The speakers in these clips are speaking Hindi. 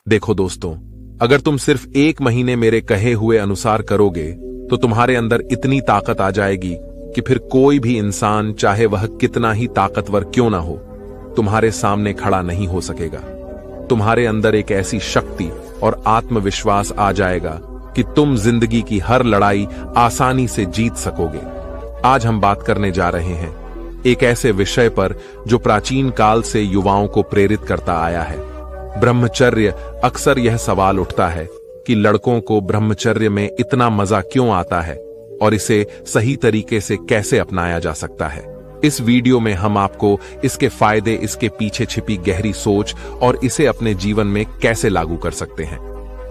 देखो दोस्तों, अगर तुम सिर्फ 1 महीने मेरे कहे हुए अनुसार करोगे तो तुम्हारे अंदर इतनी ताकत आ जाएगी कि फिर कोई भी इंसान, चाहे वह कितना ही ताकतवर क्यों ना हो, तुम्हारे सामने खड़ा नहीं हो सकेगा। तुम्हारे अंदर एक ऐसी शक्ति और आत्मविश्वास आ जाएगा कि तुम जिंदगी की हर लड़ाई आसानी से जीत सकोगे। आज हम बात करने जा रहे हैं एक ऐसे विषय पर जो प्राचीन काल से युवाओं को प्रेरित करता आया है, ब्रह्मचर्य। अक्सर यह सवाल उठता है कि लड़कों को ब्रह्मचर्य में इतना मजा क्यों आता है और इसे सही तरीके से कैसे अपनाया जा सकता है। इस वीडियो में हम आपको इसके फायदे, इसके पीछे छिपी गहरी सोच और इसे अपने जीवन में कैसे लागू कर सकते हैं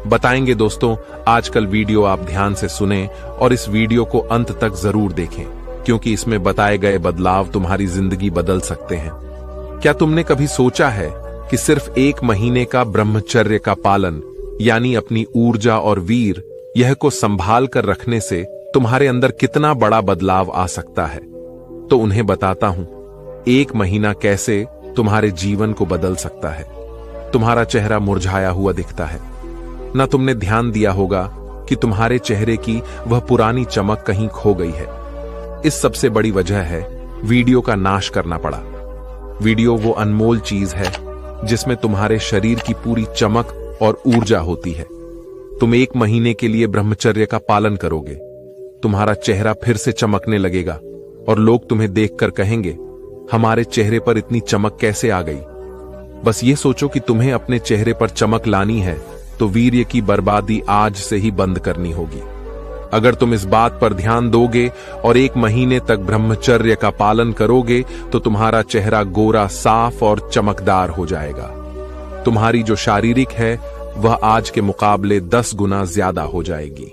बताएंगे। दोस्तों, आजकल वीडियो आप ध्यान से सुने और इस वीडियो को अंत तक जरूर देखें, क्योंकि इसमें बताए गए बदलाव तुम्हारी जिंदगी बदल सकते हैं। क्या तुमने कभी सोचा है कि सिर्फ 1 महीने का ब्रह्मचर्य का पालन, यानी अपनी ऊर्जा और वीर यह को संभाल कर रखने से तुम्हारे अंदर कितना बड़ा बदलाव आ सकता है? तो उन्हें बताता हूं 1 महीना कैसे तुम्हारे जीवन को बदल सकता है। तुम्हारा चेहरा मुरझाया हुआ दिखता है ना? तुमने ध्यान दिया होगा कि तुम्हारे चेहरे की वह पुरानी चमक कहीं खो गई है। इस सबसे बड़ी वजह है वीडियो का नाश करना पड़ा। वीडियो वो अनमोल चीज है जिसमें तुम्हारे शरीर की पूरी चमक और ऊर्जा होती है। तुम 1 महीने के लिए ब्रह्मचर्य का पालन करोगे, तुम्हारा चेहरा फिर से चमकने लगेगा और लोग तुम्हें देखकर कहेंगे, हमारे चेहरे पर इतनी चमक कैसे आ गई? बस ये सोचो कि तुम्हें अपने चेहरे पर चमक लानी है तो वीर्य की बर्बादी आज से ही बंद करनी होगी। अगर तुम इस बात पर ध्यान दोगे और 1 महीने तक ब्रह्मचर्य का पालन करोगे तो तुम्हारा चेहरा गोरा, साफ और चमकदार हो जाएगा। तुम्हारी जो शारीरिक है वह आज के मुकाबले 10 गुना ज्यादा हो जाएगी।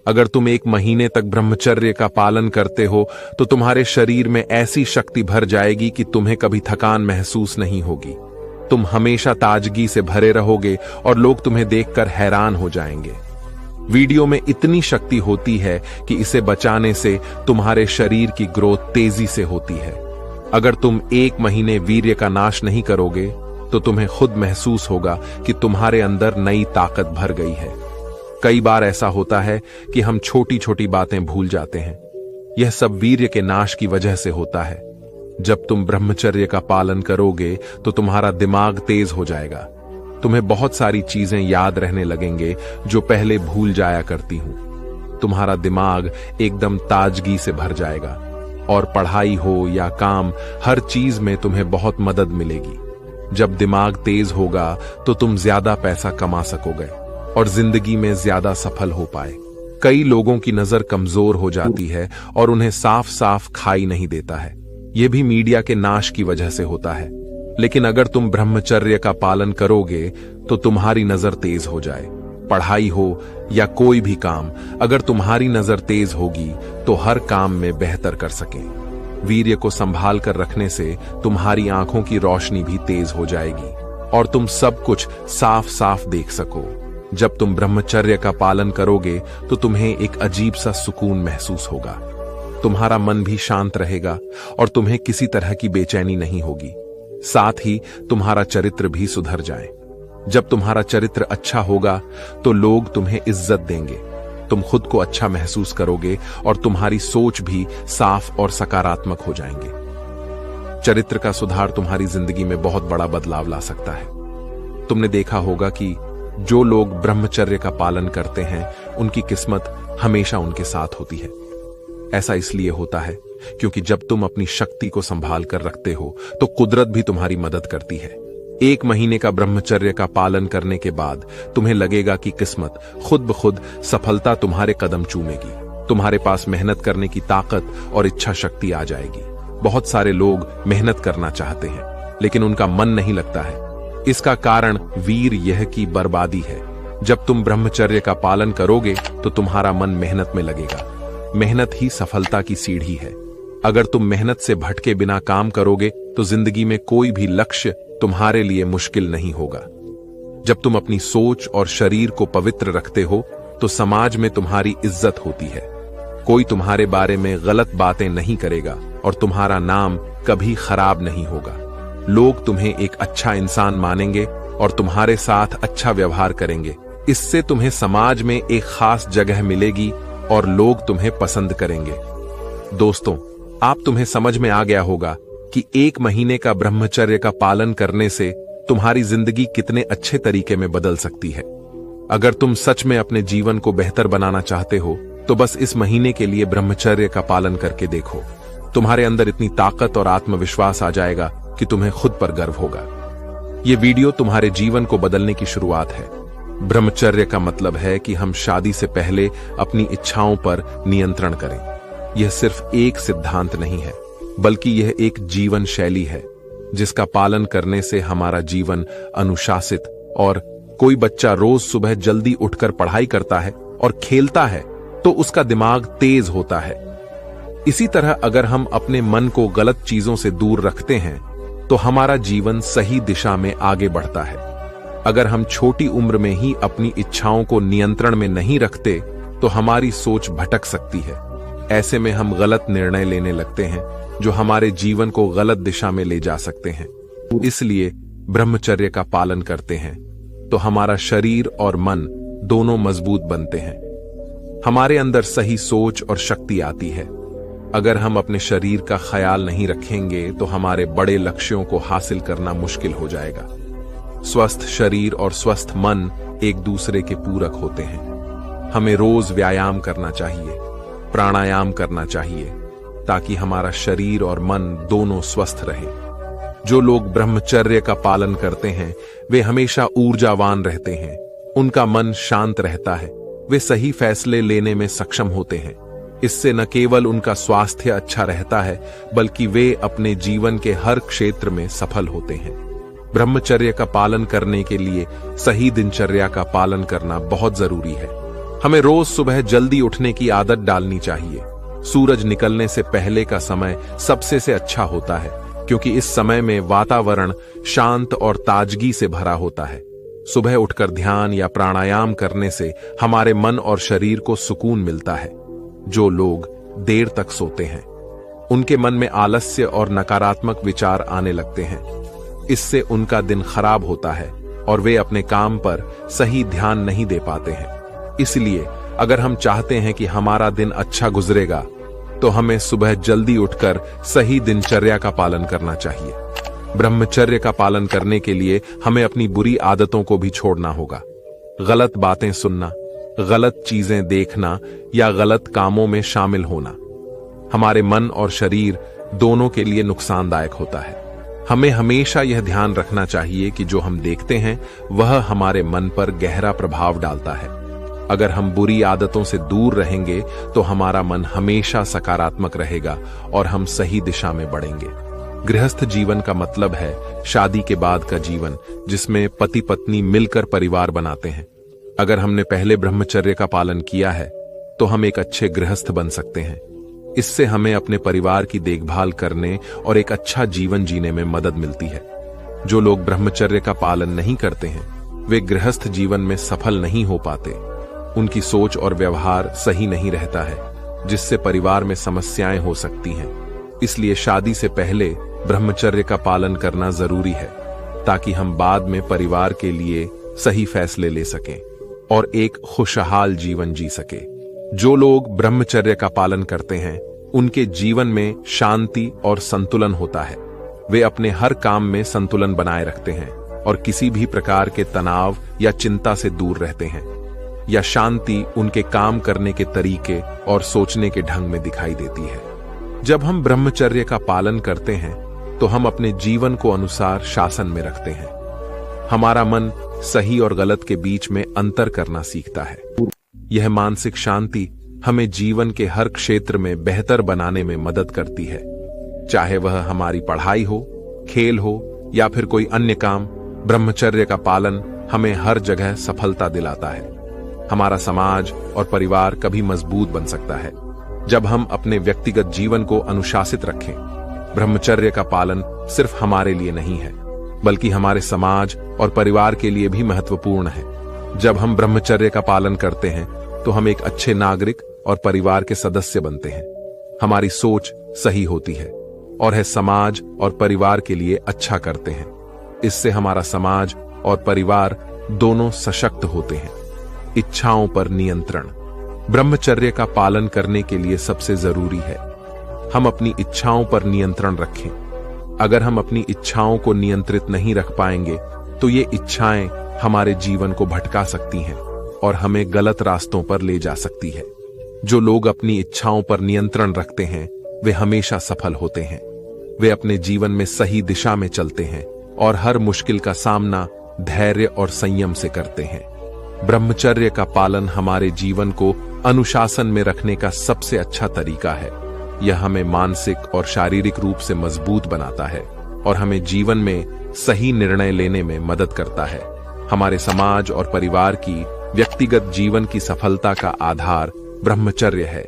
अगर तुम 1 महीने तक ब्रह्मचर्य का पालन करते हो तो तुम्हारे शरीर में ऐसी शक्ति भर जाएगी कि तुम्हें कभी थकान महसूस नहीं होगी। तुम हमेशा ताजगी से भरे रहोगे और लोग तुम्हें देखकर हैरान हो जाएंगे। वीडियो में इतनी शक्ति होती है कि इसे बचाने से तुम्हारे शरीर की ग्रोथ तेजी से होती है। अगर तुम 1 महीने वीर्य का नाश नहीं करोगे तो तुम्हें खुद महसूस होगा कि तुम्हारे अंदर नई ताकत भर गई है। कई बार ऐसा होता है कि हम छोटी छोटी बातें भूल जाते हैं। यह सब वीर्य के नाश की वजह से होता है। जब तुम ब्रह्मचर्य का पालन करोगे तो तुम्हारा दिमाग तेज हो जाएगा। तुम्हें बहुत सारी चीजें याद रहने लगेंगे जो पहले भूल जाया करती हूं। तुम्हारा दिमाग एकदम ताजगी से भर जाएगा और पढ़ाई हो या काम, हर चीज में तुम्हें बहुत मदद मिलेगी। जब दिमाग तेज होगा तो तुम ज्यादा पैसा कमा सकोगे और जिंदगी में ज्यादा सफल हो पाए। कई लोगों की नजर कमजोर हो जाती है और उन्हें साफ साफ खाई नहीं देता है। यह भी मीडिया के नाश की वजह से होता है। लेकिन अगर तुम ब्रह्मचर्य का पालन करोगे तो तुम्हारी नजर तेज हो जाए। पढ़ाई हो या कोई भी काम, अगर तुम्हारी नजर तेज होगी तो हर काम में बेहतर कर सके। वीर्य को संभाल कर रखने से तुम्हारी आंखों की रोशनी भी तेज हो जाएगी और तुम सब कुछ साफ साफ देख सको। जब तुम ब्रह्मचर्य का पालन करोगे तो तुम्हें एक अजीब सा सुकून महसूस होगा। तुम्हारा मन भी शांत रहेगा और तुम्हें किसी तरह की बेचैनी नहीं होगी। साथ ही तुम्हारा चरित्र भी सुधर जाए। जब तुम्हारा चरित्र अच्छा होगा तो लोग तुम्हें इज्जत देंगे। तुम खुद को अच्छा महसूस करोगे और तुम्हारी सोच भी साफ और सकारात्मक हो जाएंगे। चरित्र का सुधार तुम्हारी जिंदगी में बहुत बड़ा बदलाव ला सकता है। तुमने देखा होगा कि जो लोग ब्रह्मचर्य का पालन करते हैं उनकी किस्मत हमेशा उनके साथ होती है। ऐसा इसलिए होता है क्योंकि जब तुम अपनी शक्ति को संभाल कर रखते हो तो कुदरत भी तुम्हारी मदद करती है। 1 महीने का ब्रह्मचर्य का पालन करने के बाद तुम्हें लगेगा कि किस्मत खुद ब खुद सफलता तुम्हारे कदम चूमेगी। तुम्हारे पास मेहनत करने की ताकत और इच्छा शक्ति आ जाएगी। बहुत सारे लोग मेहनत करना चाहते हैं लेकिन उनका मन नहीं लगता है। इसका कारण वीर यह की बर्बादी है। जब तुम ब्रह्मचर्य का पालन करोगे तो तुम्हारा मन मेहनत में लगेगा। मेहनत ही सफलता की सीढ़ी है। अगर तुम मेहनत से भटके बिना काम करोगे तो जिंदगी में कोई भी लक्ष्य तुम्हारे लिए मुश्किल नहीं होगा। जब तुम अपनी सोच और शरीर को पवित्र रखते हो तो समाज में तुम्हारी इज्जत होती है। कोई तुम्हारे बारे में गलत बातें नहीं करेगा और तुम्हारा नाम कभी खराब नहीं होगा। लोग तुम्हें एक अच्छा इंसान मानेंगे और तुम्हारे साथ अच्छा व्यवहार करेंगे। इससे तुम्हें समाज में एक खास जगह मिलेगी और लोग तुम्हें पसंद करेंगे। दोस्तों, आप तुम्हें समझ में आ गया होगा कि 1 महीने का ब्रह्मचर्य का पालन करने से तुम्हारी जिंदगी कितने अच्छे तरीके में बदल सकती है। अगर तुम सच में अपने जीवन को बेहतर बनाना चाहते हो तो बस इस महीने के लिए ब्रह्मचर्य का पालन करके देखो। तुम्हारे अंदर इतनी ताकत और आत्मविश्वास आ जाएगा कि तुम्हें खुद पर गर्व होगा। यह वीडियो तुम्हारे जीवन को बदलने की शुरुआत है। ब्रह्मचर्य का मतलब है कि हम शादी से पहले अपनी इच्छाओं पर नियंत्रण करें। यह सिर्फ एक सिद्धांत नहीं है, बल्कि यह एक जीवन शैली है जिसका पालन करने से हमारा जीवन अनुशासित और कोई बच्चा रोज सुबह जल्दी उठकर पढ़ाई करता है और खेलता है तो उसका दिमाग तेज होता है। इसी तरह अगर हम अपने मन को गलत चीजों से दूर रखते हैं तो हमारा जीवन सही दिशा में आगे बढ़ता है। अगर हम छोटी उम्र में ही अपनी इच्छाओं को नियंत्रण में नहीं रखते तो हमारी सोच भटक सकती है। ऐसे में हम गलत निर्णय लेने लगते हैं जो हमारे जीवन को गलत दिशा में ले जा सकते हैं। इसलिए ब्रह्मचर्य का पालन करते हैं तो हमारा शरीर और मन दोनों मजबूत बनते हैं। हमारे अंदर सही सोच और शक्ति आती है। अगर हम अपने शरीर का ख्याल नहीं रखेंगे तो हमारे बड़े लक्ष्यों को हासिल करना मुश्किल हो जाएगा। स्वस्थ शरीर और स्वस्थ मन एक दूसरे के पूरक होते हैं। हमें रोज व्यायाम करना चाहिए, प्राणायाम करना चाहिए ताकि हमारा शरीर और मन दोनों स्वस्थ रहे। जो लोग ब्रह्मचर्य का पालन करते हैं वे हमेशा ऊर्जावान रहते हैं, उनका मन शांत रहता है, वे सही फैसले लेने में सक्षम होते हैं। इससे न केवल उनका स्वास्थ्य अच्छा रहता है बल्कि वे अपने जीवन के हर क्षेत्र में सफल होते हैं। ब्रह्मचर्य का पालन करने के लिए सही दिनचर्या का पालन करना बहुत जरूरी है। हमें रोज सुबह जल्दी उठने की आदत डालनी चाहिए। सूरज निकलने से पहले का समय सबसे से अच्छा होता है क्योंकि इस समय में वातावरण शांत और ताजगी से भरा होता है। सुबह उठकर ध्यान या प्राणायाम करने से हमारे मन और शरीर को सुकून मिलता है। जो लोग देर तक सोते हैं उनके मन में आलस्य और नकारात्मक विचार आने लगते हैं। इससे उनका दिन खराब होता है और वे अपने काम पर सही ध्यान नहीं दे पाते हैं। इसलिए अगर हम चाहते हैं कि हमारा दिन अच्छा गुजरेगा तो हमें सुबह जल्दी उठकर सही दिनचर्या का पालन करना चाहिए। ब्रह्मचर्य का पालन करने के लिए हमें अपनी बुरी आदतों को भी छोड़ना होगा। गलत बातें सुनना, गलत चीजें देखना या गलत कामों में शामिल होना हमारे मन और शरीर दोनों के लिए नुकसानदायक होता है। हमें हमेशा यह ध्यान रखना चाहिए कि जो हम देखते हैं वह हमारे मन पर गहरा प्रभाव डालता है। अगर हम बुरी आदतों से दूर रहेंगे तो हमारा मन हमेशा सकारात्मक रहेगा और हम सही दिशा में बढ़ेंगे। गृहस्थ जीवन का मतलब है शादी के बाद का जीवन जिसमें पति पत्नी मिलकर परिवार बनाते हैं। अगर हमने पहले ब्रह्मचर्य का पालन किया है तो हम एक अच्छे गृहस्थ बन सकते हैं। इससे हमें अपने परिवार की देखभाल करने और एक अच्छा जीवन जीने में मदद मिलती है। जो लोग ब्रह्मचर्य का पालन नहीं करते हैं वे गृहस्थ जीवन में सफल नहीं हो पाते। उनकी सोच और व्यवहार सही नहीं रहता है जिससे परिवार में समस्याएं हो सकती हैं। इसलिए शादी से पहले ब्रह्मचर्य का पालन करना जरूरी है ताकि हम बाद में परिवार के लिए सही फैसले ले सकें और एक खुशहाल जीवन जी सके। जो लोग ब्रह्मचर्य का पालन करते हैं उनके जीवन में शांति और संतुलन होता है। वे अपने हर काम में संतुलन बनाए रखते हैं और किसी भी प्रकार के तनाव या चिंता से दूर रहते हैं। या शांति उनके काम करने के तरीके और सोचने के ढंग में दिखाई देती है। जब हम ब्रह्मचर्य का पालन करते हैं तो हम अपने जीवन को अनुसार शासन में रखते हैं। हमारा मन सही और गलत के बीच में अंतर करना सीखता है। यह मानसिक शांति हमें जीवन के हर क्षेत्र में बेहतर बनाने में मदद करती है। चाहे वह हमारी पढ़ाई हो, खेल हो या फिर कोई अन्य काम, ब्रह्मचर्य का पालन हमें हर जगह सफलता दिलाता है। हमारा समाज और परिवार कभी मजबूत बन सकता है जब हम अपने व्यक्तिगत जीवन को अनुशासित रखें। ब्रह्मचर्य का पालन सिर्फ हमारे लिए नहीं है बल्कि हमारे समाज और परिवार के लिए भी महत्वपूर्ण है। जब हम ब्रह्मचर्य का पालन करते हैं तो हम एक अच्छे नागरिक और परिवार के सदस्य बनते हैं। हमारी सोच सही होती है और है समाज और परिवार के लिए अच्छा करते हैं। इससे हमारा समाज और परिवार दोनों सशक्त होते हैं। इच्छाओं पर नियंत्रण। ब्रह्मचर्य का पालन करने के लिए सबसे जरूरी है हम अपनी इच्छाओं पर नियंत्रण रखें। अगर हम अपनी इच्छाओं को नियंत्रित नहीं रख पाएंगे तो ये इच्छाएं हमारे जीवन को भटका सकती हैं और हमें गलत रास्तों पर ले जा सकती है। जो लोग अपनी इच्छाओं पर नियंत्रण रखते हैं वे हमेशा सफल होते हैं। वे अपने जीवन में सही दिशा में चलते हैं और हर मुश्किल का सामना धैर्य और संयम से करते हैं। ब्रह्मचर्य का पालन हमारे जीवन को अनुशासन में रखने का सबसे अच्छा तरीका है। यह हमें मानसिक और शारीरिक रूप से मजबूत बनाता है और हमें जीवन में सही निर्णय लेने में मदद करता है। हमारे समाज और परिवार की व्यक्तिगत जीवन की सफलता का आधार ब्रह्मचर्य है।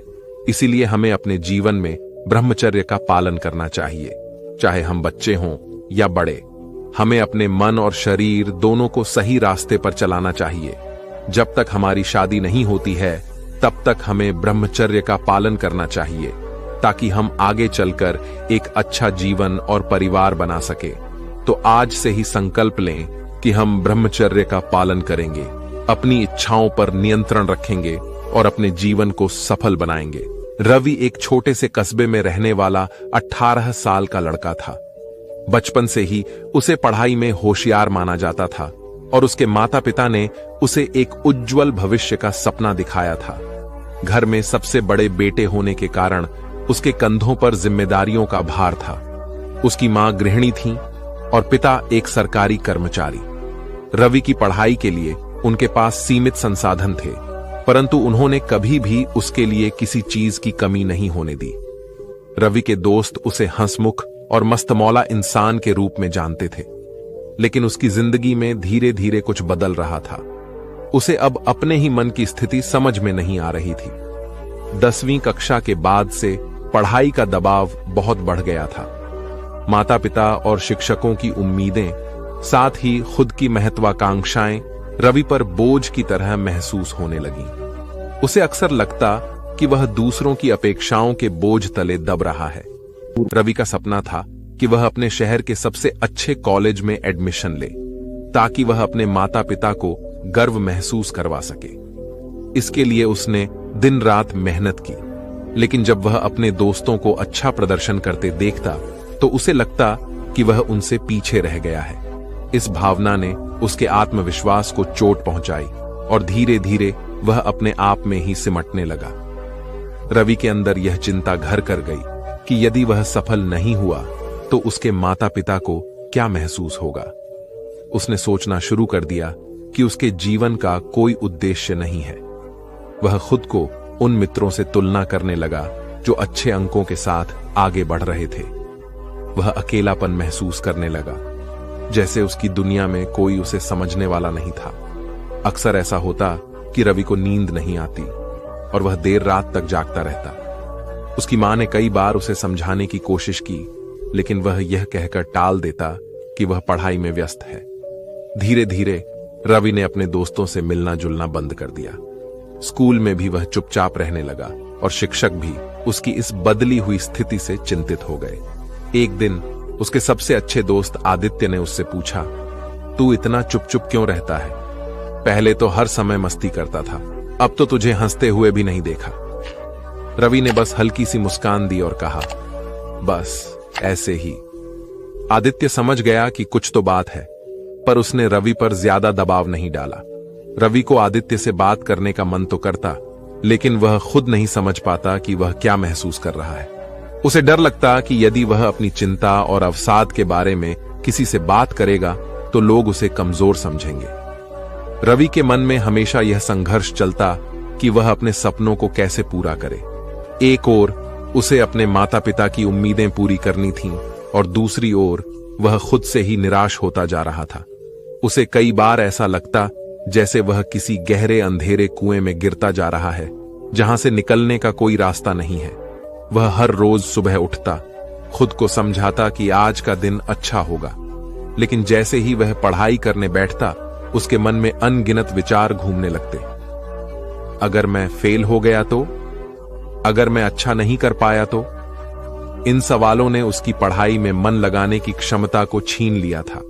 इसीलिए हमें अपने जीवन में ब्रह्मचर्य का पालन करना चाहिए। चाहे हम बच्चे हों या बड़े, हमें अपने मन और शरीर दोनों को सही रास्ते पर चलाना चाहिए। जब तक हमारी शादी नहीं होती है तब तक हमें ब्रह्मचर्य का पालन करना चाहिए ताकि हम आगे चलकर एक अच्छा जीवन और परिवार बना सके। तो आज से ही संकल्प लें कि हम ब्रह्मचर्य का पालन करेंगे, अपनी इच्छाओं पर नियंत्रण रखेंगे और अपने जीवन को सफल बनाएंगे। रवि एक छोटे से कस्बे में रहने वाला 18 साल का लड़का था। बचपन से ही उसे पढ़ाई में होशियार माना जाता था और उसके माता पिता ने उसे एक उज्जवल भविष्य का सपना दिखाया था। घर में सबसे बड़े बेटे होने के कारण उसके कंधों पर जिम्मेदारियों का भार था। उसकी मां गृहिणी थी और पिता एक सरकारी कर्मचारी। रवि की पढ़ाई के लिए उनके पास सीमित संसाधन थे, परंतु उन्होंने कभी भी उसके लिए किसी चीज की कमी नहीं होने दी। रवि के दोस्त उसे हंसमुख और मस्तमौला इंसान के रूप में जानते थे, लेकिन उसकी जिंदगी में धीरे धीरे कुछ बदल रहा था। उसे अब अपने ही मन की स्थिति समझ में नहीं आ रही थी। 10वीं कक्षा के बाद से पढ़ाई का दबाव बहुत बढ़ गया था। माता पिता और शिक्षकों की उम्मीदें, साथ ही खुद की महत्वाकांक्षाएं रवि पर बोझ की तरह महसूस होने लगीं। उसे अक्सर लगता कि वह दूसरों की अपेक्षाओं के बोझ तले दब रहा है। रवि का सपना था कि वह अपने शहर के सबसे अच्छे कॉलेज में एडमिशन ले ताकि वह अपने माता पिता को गर्व महसूस करवा सके। इसके लिए उसने दिन रात मेहनत की, लेकिन जब वह अपने दोस्तों को अच्छा प्रदर्शन करते देखता तो उसे लगता कि वह उनसे पीछे रह गया है। इस भावना ने उसके आत्मविश्वास को चोट पहुंचाई और धीरे धीरे वह अपने आप में ही सिमटने लगा। रवि के अंदर यह चिंता घर कर गई कि यदि वह सफल नहीं हुआ तो उसके माता पिता को क्या महसूस होगा। उसने सोचना शुरू कर दिया कि उसके जीवन का कोई उद्देश्य नहीं है। वह खुद को उन मित्रों से तुलना करने लगा जो अच्छे अंकों के साथ आगे बढ़ रहे थे। वह अकेलापन महसूस करने लगा, जैसे उसकी दुनिया में कोई उसे समझने वाला नहीं था। अक्सर ऐसा होता कि रवि को नींद नहीं आती और वह देर रात तक जागता रहता। उसकी मां ने कई बार उसे समझाने की कोशिश की, लेकिन वह यह कहकर टाल देता कि वह पढ़ाई में व्यस्त है। धीरे धीरे रवि ने अपने दोस्तों से मिलना जुलना बंद कर दिया। स्कूल में भी वह चुपचाप रहने लगा और शिक्षक भी उसकी इस बदली हुई स्थिति से चिंतित हो गए। एक दिन उसके सबसे अच्छे दोस्त आदित्य ने उससे पूछा, तू इतना चुप चुप क्यों रहता है? पहले तो हर समय मस्ती करता था, अब तो तुझे हंसते हुए भी नहीं देखा। रवि ने बस हल्की सी मुस्कान दी और कहा, बस ऐसे ही। आदित्य समझ गया कि कुछ तो बात है, पर उसने रवि पर ज्यादा दबाव नहीं डाला। रवि को आदित्य से बात करने का मन तो करता, लेकिन वह खुद नहीं समझ पाता कि वह क्या महसूस कर रहा है। उसे डर लगता कि यदि वह अपनी चिंता और अवसाद के बारे में किसी से बात करेगा तो लोग उसे कमजोर समझेंगे। रवि के मन में हमेशा यह संघर्ष चलता कि वह अपने सपनों को कैसे पूरा करे। एक ओर उसे अपने माता पिता की उम्मीदें पूरी करनी थीं और दूसरी ओर वह खुद से ही निराश होता जा रहा था। उसे कई बार ऐसा लगता जैसे वह किसी गहरे अंधेरे कुएं में गिरता जा रहा है, जहां से निकलने का कोई रास्ता नहीं है। वह हर रोज सुबह उठता, खुद को समझाता कि आज का दिन अच्छा होगा, लेकिन जैसे ही वह पढ़ाई करने बैठता उसके मन में अनगिनत विचार घूमने लगते। अगर मैं फेल हो गया तो? अगर मैं अच्छा नहीं कर पाया तो? इन सवालों ने उसकी पढ़ाई में मन लगाने की क्षमता को छीन लिया था।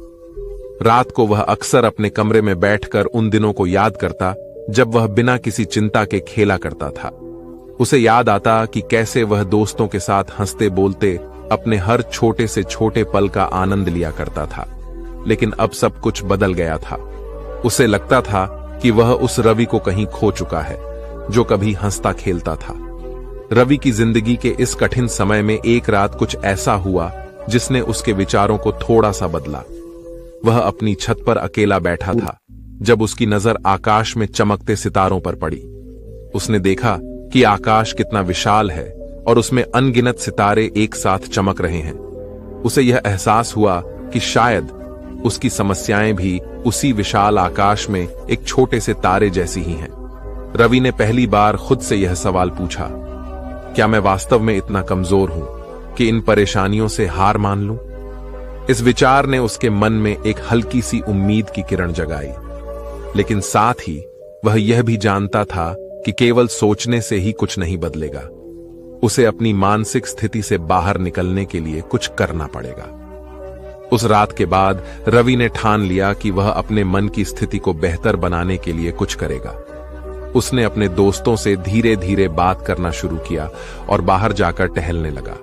रात को वह अक्सर अपने कमरे में बैठकर उन दिनों को याद करता जब वह बिना किसी चिंता के खेला करता था। उसे याद आता कि कैसे वह दोस्तों के साथ हंसते बोलते अपने हर छोटे से छोटे पल का आनंद लिया करता था। लेकिन अब सब कुछ बदल गया था। उसे लगता था कि वह उस रवि को कहीं खो चुका है जो कभी हंसता खेलता था। रवि की जिंदगी के इस कठिन समय में एक रात कुछ ऐसा हुआ जिसने उसके विचारों को थोड़ा सा बदला। वह अपनी छत पर अकेला बैठा था जब उसकी नजर आकाश में चमकते सितारों पर पड़ी। उसने देखा कि आकाश कितना विशाल है और उसमें अनगिनत सितारे एक साथ चमक रहे हैं। उसे यह एहसास हुआ कि शायद उसकी समस्याएं भी उसी विशाल आकाश में एक छोटे से तारे जैसी ही हैं। रवि ने पहली बार खुद से यह सवाल पूछा, क्या मैं वास्तव में इतना कमजोर हूं कि इन परेशानियों से हार मान लूं? इस विचार ने उसके मन में एक हल्की सी उम्मीद की किरण जगाई। लेकिन साथ ही वह यह भी जानता था कि केवल सोचने से ही कुछ नहीं बदलेगा। उसे अपनी मानसिक स्थिति से बाहर निकलने के लिए कुछ करना पड़ेगा। उस रात के बाद रवि ने ठान लिया कि वह अपने मन की स्थिति को बेहतर बनाने के लिए कुछ करेगा। उसने अपने दोस्तों से धीरे धीरे बात करना शुरू किया और बाहर जाकर टहलने लगा।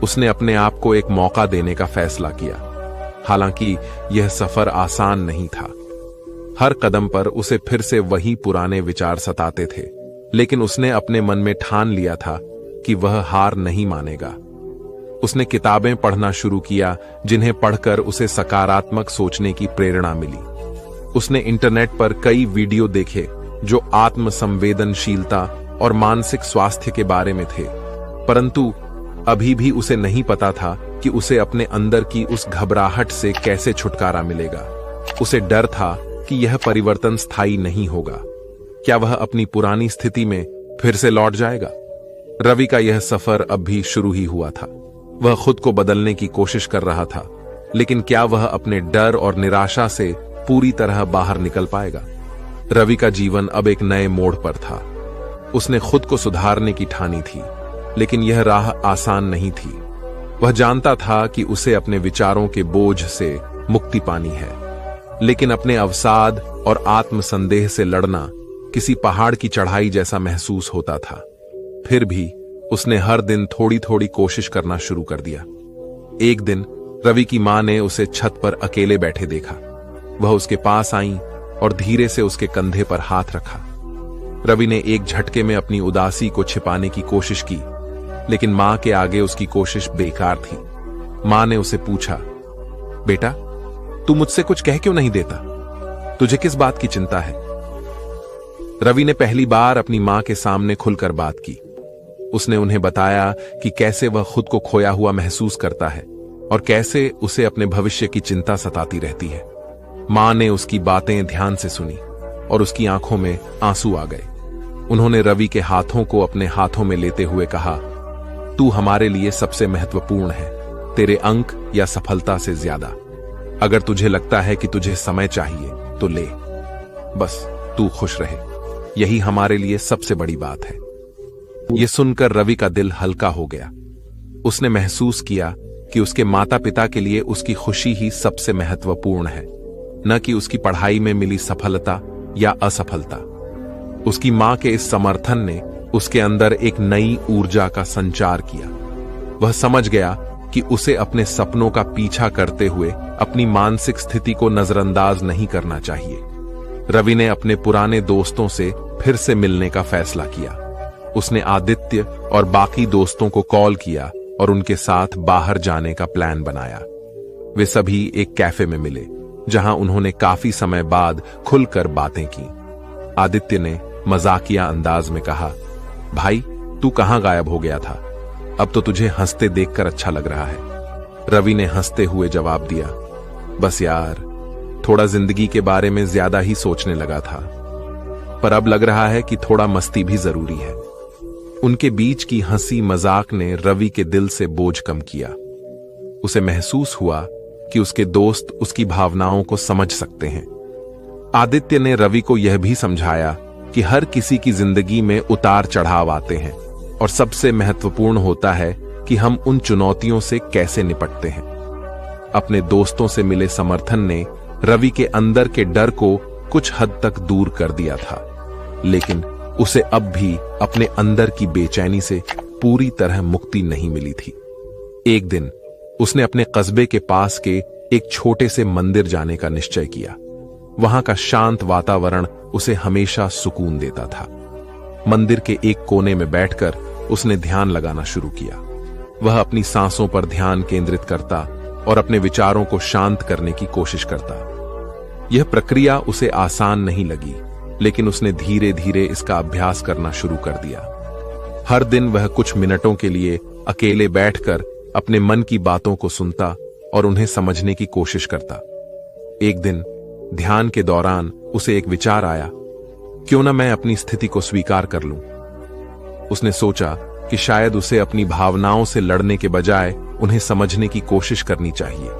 उसने अपने आप को एक मौका देने का फैसला किया। हालांकि यह सफर आसान नहीं था। हर कदम पर उसे फिर से वही पुराने विचार सताते थे, लेकिन उसने अपने मन में ठान लिया था कि वह हार नहीं मानेगा। उसने किताबें पढ़ना शुरू किया जिन्हें पढ़कर उसे सकारात्मक सोचने की प्रेरणा मिली। उसने इंटरनेट पर कई वीडियो देखे जो आत्मसंवेदनशीलता और मानसिक स्वास्थ्य के बारे में थे, परंतु अभी भी उसे नहीं पता था कि उसे अपने अंदर की उस घबराहट से कैसे छुटकारा मिलेगा। उसे डर था कि यह परिवर्तन स्थायी नहीं होगा। क्या वह अपनी पुरानी स्थिति में फिर से लौट जाएगा? रवि का यह सफर अब भी शुरू ही हुआ था। वह खुद को बदलने की कोशिश कर रहा था, लेकिन क्या वह अपने डर और निराशा से पूरी तरह बाहर निकल पाएगा? रवि का जीवन अब एक नए मोड़ पर था। उसने खुद को सुधारने की ठानी थी, लेकिन यह राह आसान नहीं थी। वह जानता था कि उसे अपने विचारों के बोझ से मुक्ति पानी है, लेकिन अपने अवसाद और आत्मसंदेह से लड़ना किसी पहाड़ की चढ़ाई जैसा महसूस होता था। फिर भी उसने हर दिन थोड़ी थोड़ी कोशिश करना शुरू कर दिया। एक दिन रवि की मां ने उसे छत पर अकेले बैठे देखा। वह उसके पास आई और धीरे से उसके कंधे पर हाथ रखा। रवि ने एक झटके में अपनी उदासी को छिपाने की कोशिश की, लेकिन मां के आगे उसकी कोशिश बेकार थी। मां ने उसे पूछा, बेटा, तू मुझसे कुछ कह क्यों नहीं देता? तुझे किस बात की चिंता है? रवि ने पहली बार अपनी मां के सामने खुलकर बात की। उसने उन्हें बताया कि कैसे वह खुद को खोया हुआ महसूस करता है और कैसे उसे अपने भविष्य की चिंता सताती रहती है। मां ने उसकी बातें ध्यान से सुनी और उसकी आंखों में आंसू आ गए। उन्होंने रवि के हाथों को अपने हाथों में लेते हुए कहा, तू हमारे लिए सबसे महत्वपूर्ण है, तेरे अंक या सफलता से ज्यादा। अगर तुझे लगता है कि तुझे समय चाहिए तो ले, बस तू खुश रहे, यही हमारे लिए सबसे बड़ी बात है। यह सुनकर रवि का दिल हल्का हो गया। उसने महसूस किया कि उसके माता पिता के लिए उसकी खुशी ही सबसे महत्वपूर्ण है, न कि उसकी पढ़ाई में मिली सफलता या असफलता। उसकी मां के इस समर्थन ने उसके अंदर एक नई ऊर्जा का संचार किया। वह समझ गया कि उसे अपने सपनों का पीछा करते हुए अपनी मानसिक स्थिति को नजरअंदाज नहीं करना चाहिए। रवि ने अपने पुराने दोस्तों से फिर से मिलने का फैसला किया। उसने आदित्य और बाकी दोस्तों को कॉल किया और उनके साथ बाहर जाने का प्लान बनाया। वे सभी एक कैफे में मिले, जहां उन्होंने काफी समय बाद खुलकर बातें की। आदित्य ने मजाकिया अंदाज में कहा, भाई, तू कहां गायब हो गया था? अब तो तुझे हंसते देखकर अच्छा लग रहा है। रवि ने हंसते हुए जवाब दिया, बस यार, थोड़ा जिंदगी के बारे में ज्यादा ही सोचने लगा था, पर अब लग रहा है कि थोड़ा मस्ती भी जरूरी है। उनके बीच की हंसी मजाक ने रवि के दिल से बोझ कम किया। उसे महसूस हुआ कि उसके दोस्त उसकी भावनाओं को समझ सकते हैं। आदित्य ने रवि को यह भी समझाया कि हर किसी की जिंदगी में उतार चढ़ाव आते हैं और सबसे महत्वपूर्ण होता है कि हम उन चुनौतियों से कैसे निपटते हैं। अपने दोस्तों से मिले समर्थन ने रवि के अंदर के डर को कुछ हद तक दूर कर दिया था, लेकिन उसे अब भी अपने अंदर की बेचैनी से पूरी तरह मुक्ति नहीं मिली थी। एक दिन उसने अपने कस्बे के पास के एक छोटे से मंदिर जाने का निश्चय किया। वहां का शांत वातावरण उसे हमेशा सुकून देता था। मंदिर के एक कोने में बैठकर उसने ध्यान लगाना शुरू किया। वह अपनी सांसों पर ध्यान केंद्रित करता और अपने विचारों को शांत करने की कोशिश करता। यह प्रक्रिया उसे आसान नहीं लगी, लेकिन उसने धीरे धीरे इसका अभ्यास करना शुरू कर दिया। हर दिन वह कुछ मिनटों के लिए अकेले बैठकर अपने मन की बातों को सुनता और उन्हें समझने की कोशिश करता। एक दिन ध्यान के दौरान उसे एक विचार आया, क्यों ना मैं अपनी स्थिति को स्वीकार कर लूं। उसने सोचा कि शायद उसे अपनी भावनाओं से लड़ने के बजाय उन्हें समझने की कोशिश करनी चाहिए।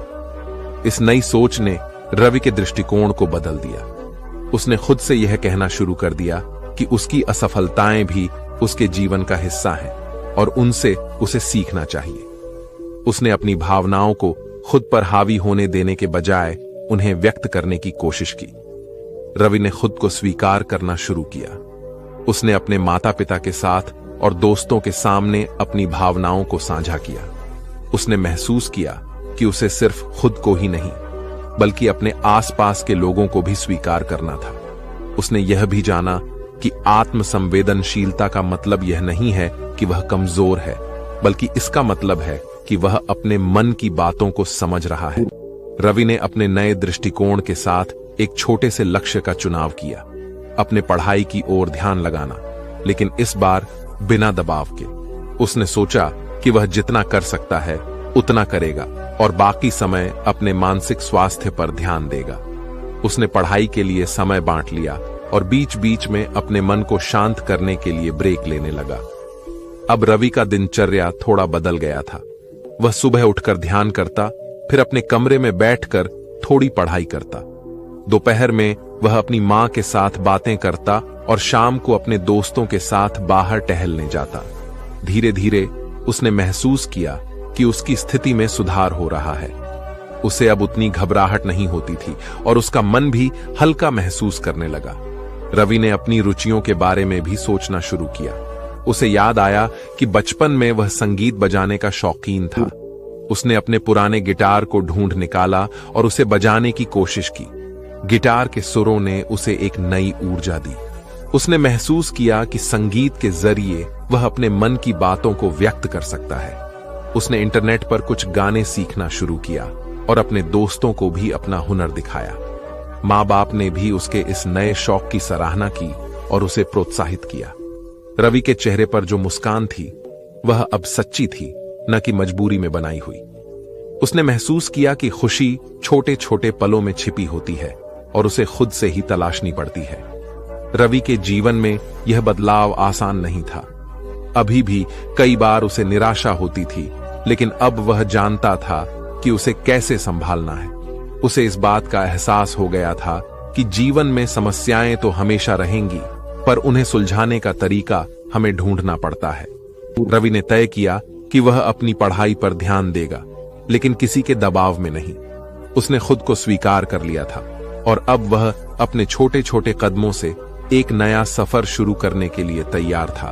इस नई सोच ने रवि के दृष्टिकोण को बदल दिया। उसने खुद से यह कहना शुरू कर दिया कि उसकी असफलताएं भी उसके जीवन का हिस्सा हैं और उनसे उसे सीखना चाहिए। उसने अपनी भावनाओं को खुद पर हावी होने देने के बजाय उन्हें व्यक्त करने की कोशिश की। रवि ने खुद को स्वीकार करना शुरू किया। उसने अपने माता पिता के साथ और दोस्तों के सामने अपनी भावनाओं को साझा किया। उसने महसूस किया कि उसे सिर्फ खुद को ही नहीं, बल्कि अपने आसपास के लोगों को भी स्वीकार करना था। उसने यह भी जाना कि आत्म संवेदनशीलता का मतलब यह नहीं है कि वह कमजोर है, बल्कि इसका मतलब है कि वह अपने मन की बातों को समझ रहा है। रवि ने अपने नए दृष्टिकोण के साथ एक छोटे से लक्ष्य का चुनाव किया, अपने पढ़ाई की ओर ध्यान लगाना, लेकिन इस बार बिना दबाव के। उसने सोचा कि वह जितना कर सकता है उतना करेगा और बाकी समय अपने मानसिक स्वास्थ्य पर ध्यान देगा। उसने पढ़ाई के लिए समय बांट लिया और बीच बीच में अपने मन को शांत करने के लिए ब्रेक लेने लगा। अब रवि का दिनचर्या थोड़ा बदल गया था। वह सुबह उठकर ध्यान करता, फिर अपने कमरे में बैठकर थोड़ी पढ़ाई करता। दोपहर में वह अपनी मां के साथ बातें करता और शाम को अपने दोस्तों के साथ बाहर टहलने जाता। धीरे धीरे उसने महसूस किया कि उसकी स्थिति में सुधार हो रहा है। उसे अब उतनी घबराहट नहीं होती थी और उसका मन भी हल्का महसूस करने लगा। रवि ने अपनी रुचियों के बारे में भी सोचना शुरू किया। उसे याद आया कि बचपन में वह संगीत बजाने का शौकीन था। उसने अपने पुराने गिटार को ढूंढ निकाला और उसे बजाने की कोशिश की। गिटार के सुरों ने उसे एक नई ऊर्जा दी। उसने महसूस किया कि संगीत के जरिए वह अपने मन की बातों को व्यक्त कर सकता है। उसने इंटरनेट पर कुछ गाने सीखना शुरू किया और अपने दोस्तों को भी अपना हुनर दिखाया। माँ बाप ने भी उसके इस नए शौक की सराहना की और उसे प्रोत्साहित किया। रवि के चेहरे पर जो मुस्कान थी वह अब सच्ची थी, न कि मजबूरी में बनाई हुई। उसने महसूस किया कि खुशी छोटे छोटे पलों में छिपी होती है और उसे खुद से ही तलाशनी पड़ती है। रवि के जीवन में यह बदलाव आसान नहीं था। अभी भी कई बार उसे निराशा होती थी, लेकिन अब वह जानता था कि उसे कैसे संभालना है। उसे इस बात का एहसास हो गया था कि जीवन में समस्याएं तो हमेशा रहेंगी, पर उन्हें सुलझाने का तरीका हमें ढूंढना पड़ता है। रवि ने तय किया कि वह अपनी पढ़ाई पर ध्यान देगा, लेकिन किसी के दबाव में नहीं। उसने खुद को स्वीकार कर लिया था और अब वह अपने छोटे छोटे कदमों से एक नया सफर शुरू करने के लिए तैयार था।